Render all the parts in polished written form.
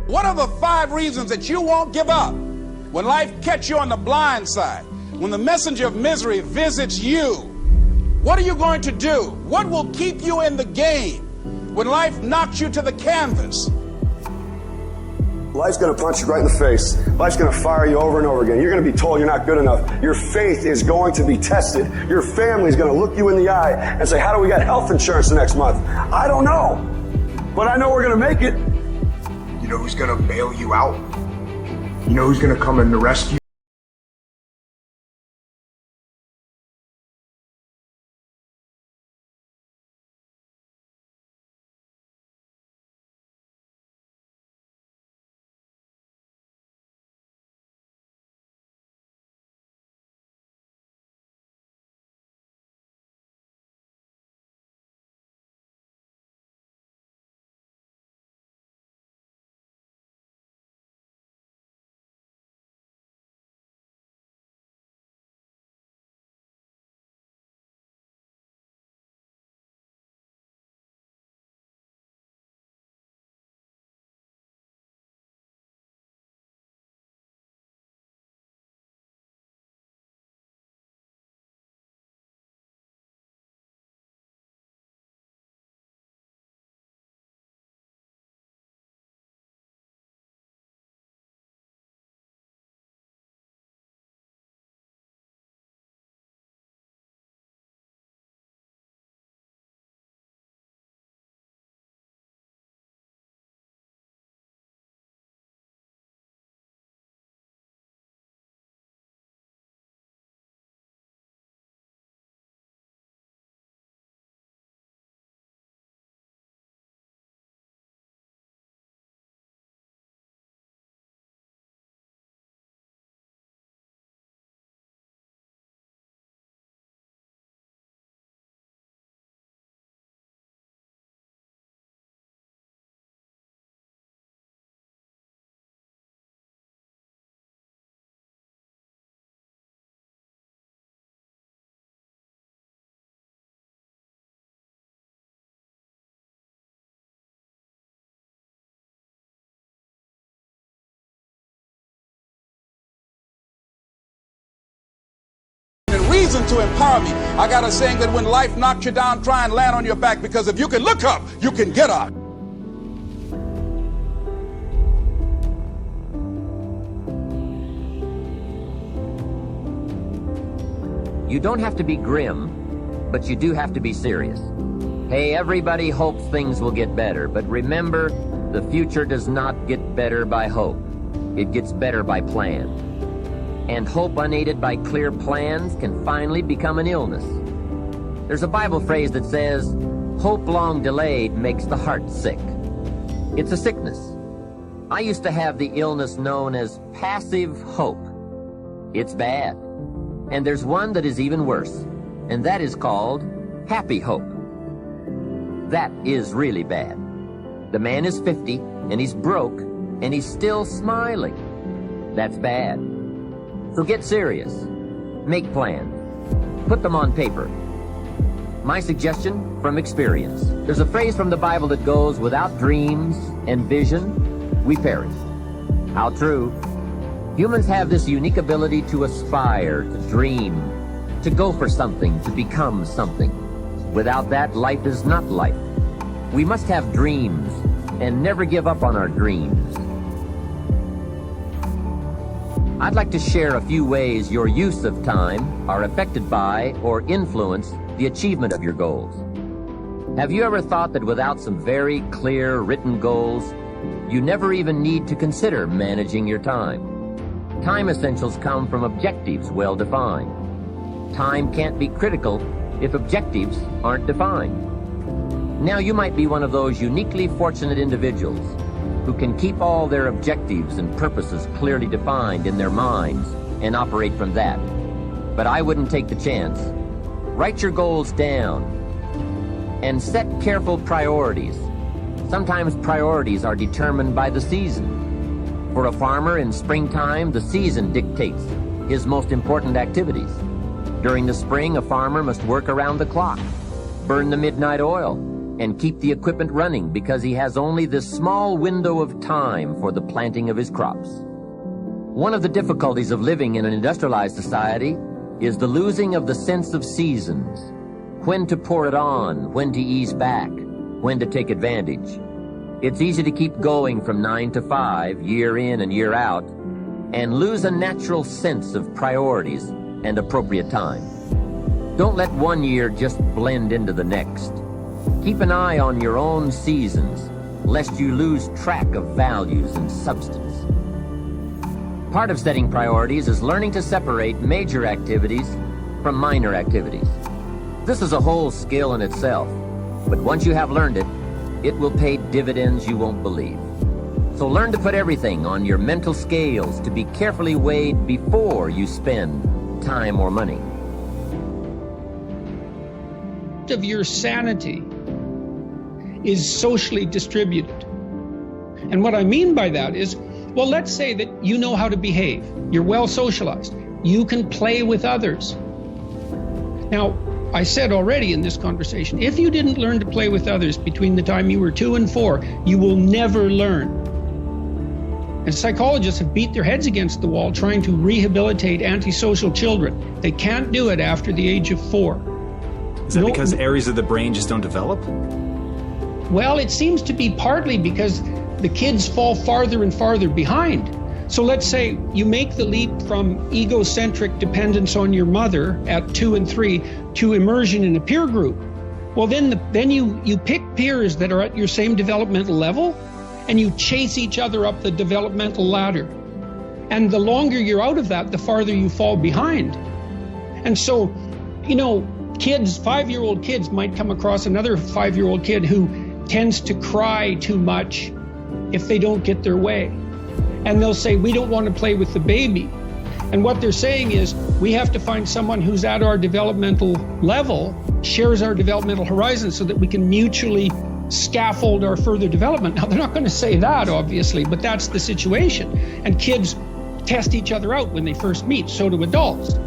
What are the 5 reasons that you won't give up when life catches you on the blind side? When the messenger of misery visits you, what are you going to do? What will keep you in the game when life knocks you to the canvas? Life's going to punch you right in the face. Life's going to fire you over and over again. You're going to be told you're not good enough. Your faith is going to be tested. Your family's going to look you in the eye and say, how do we get health insurance the next month? I don't know, but I know we're going to make it. You know who's going to bail you out? You know who's going to come in to rescue? Reason to empower me. I got a saying that when life knocks you down, try and land on your back, because if you can look up, you can get up. You don't have to be grim, but you do have to be serious. Hey, everybody hopes things will get better, but remember, the future does not get better by hope. It gets better by plan. And hope unaided by clear plans can finally become an illness. There's a Bible phrase that says, hope long delayed makes the heart sick. It's a sickness. I used to have the illness known as passive hope. It's bad. And there's one that is even worse, and that is called happy hope. That is really bad. The man is 50, and he's broke, and he's still smiling. That's bad. So get serious. Make plans. Put them on paper. My suggestion from experience. There's a phrase from the Bible that goes, without dreams and vision, we perish. How true. Humans have this unique ability to aspire, to dream, to go for something, to become something. Without that, life is not life. We must have dreams and never give up on our dreams. I'd like to share a few ways your use of time are affected by or influence the achievement of your goals. Have you ever thought that without some very clear written goals, you never even need to consider managing your time? Time essentials come from objectives well defined. Time can't be critical if objectives aren't defined. Now you might be one of those uniquely fortunate individuals who can keep all their objectives and purposes clearly defined in their minds and operate from that. But I wouldn't take the chance. Write your goals down and set careful priorities. Sometimes priorities are determined by the season. For a farmer in springtime, the season dictates his most important activities. During the spring, a farmer must work around the clock, burn the midnight oil, and keep the equipment running because he has only this small window of time for the planting of his crops. One of the difficulties of living in an industrialized society is the losing of the sense of seasons. When to pour it on, when to ease back, when to take advantage. It's easy to keep going from 9 to 5, year in and year out, and lose a natural sense of priorities and appropriate time. Don't let one year just blend into the next. Keep an eye on your own seasons, lest you lose track of values and substance. Part of setting priorities is learning to separate major activities from minor activities. This is a whole skill in itself, but once you have learned it, it will pay dividends you won't believe. So learn to put everything on your mental scales to be carefully weighed before you spend time or money. Of your sanity is socially distributed. And what I mean by that is, well, let's say that you know how to behave. You're well socialized. You can play with others. Now, I said already in this conversation, if you didn't learn to play with others between the time you were 2 and 4, you will never learn. And psychologists have beat their heads against the wall trying to rehabilitate antisocial children. They can't do it after the age of 4. Is that because areas of the brain just don't develop? Well, it seems to be partly because the kids fall farther and farther behind. So let's say you make the leap from egocentric dependence on your mother at 2 and 3 to immersion in a peer group. Well, then you pick peers that are at your same developmental level, and you chase each other up the developmental ladder. And the longer you're out of that, the farther you fall behind. And so, you know, kids, 5-year-old kids might come across another 5-year-old kid who tends to cry too much if they don't get their way. And they'll say, we don't want to play with the baby. And what they're saying is, we have to find someone who's at our developmental level, shares our developmental horizon, so that we can mutually scaffold our further development. Now, they're not going to say that, obviously, but that's the situation. And kids test each other out when they first meet. So do adults.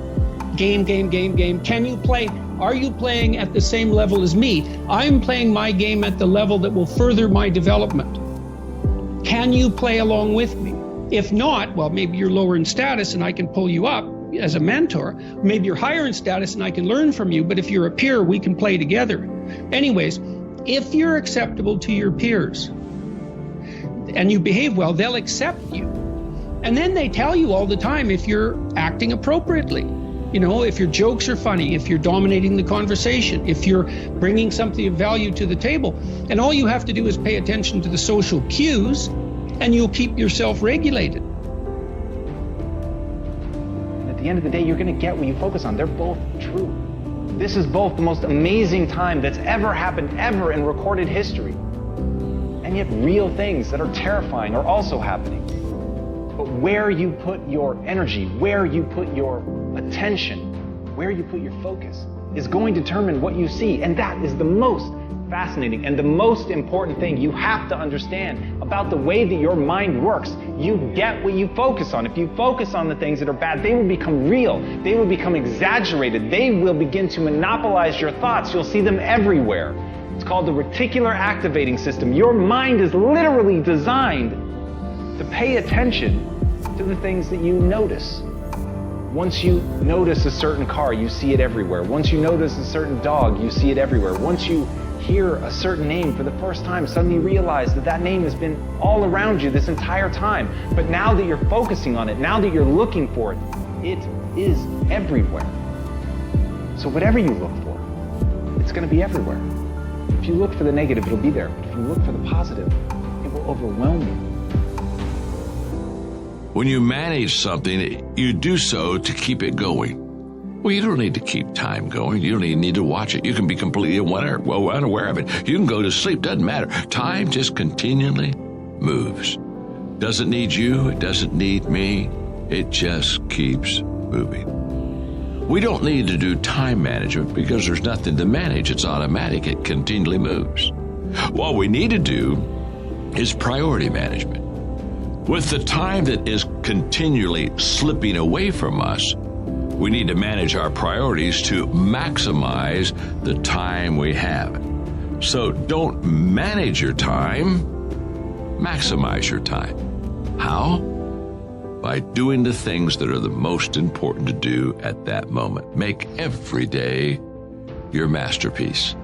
Game. Can you play? Are you playing at the same level as me? I'm playing my game at the level that will further my development. Can you play along with me? If not, well, maybe you're lower in status and I can pull you up as a mentor. Maybe you're higher in status and I can learn from you, but if you're a peer, we can play together. Anyways, if you're acceptable to your peers and you behave well, they'll accept you. And then they tell you all the time if you're acting appropriately. You know, if your jokes are funny, if you're dominating the conversation, if you're bringing something of value to the table. And all you have to do is pay attention to the social cues, and you'll keep yourself regulated. And at the end of the day, you're going to get what you focus on. They're both true. This is both the most amazing time that's ever happened, ever in recorded history. And yet real things that are terrifying are also happening. But where you put your energy, where you put your attention, where you put your focus, is going to determine what you see. And that is the most fascinating and the most important thing you have to understand about the way that your mind works. You get what you focus on. If you focus on the things that are bad, they will become real. They will become exaggerated. They will begin to monopolize your thoughts. You'll see them everywhere. It's called the reticular activating system. Your mind is literally designed to pay attention to the things that you notice. Once you notice a certain car, you see it everywhere. Once you notice a certain dog, you see it everywhere. Once you hear a certain name for the first time, suddenly you realize that that name has been all around you this entire time. But now that you're focusing on it, now that you're looking for it, it is everywhere. So whatever you look for, it's going to be everywhere. If you look for the negative, it'll be there. But if you look for the positive, it will overwhelm you. When you manage something, you do so to keep it going. Well, you don't need to keep time going. You don't even need to watch it. You can be completely unaware of it. You can go to sleep. Doesn't matter. Time just continually moves. Doesn't need you. It doesn't need me. It just keeps moving. We don't need to do time management because there's nothing to manage. It's automatic. It continually moves. What we need to do is priority management. With the time that is continually slipping away from us, we need to manage our priorities to maximize the time we have. So don't manage your time, maximize your time. How? By doing the things that are the most important to do at that moment. Make every day your masterpiece.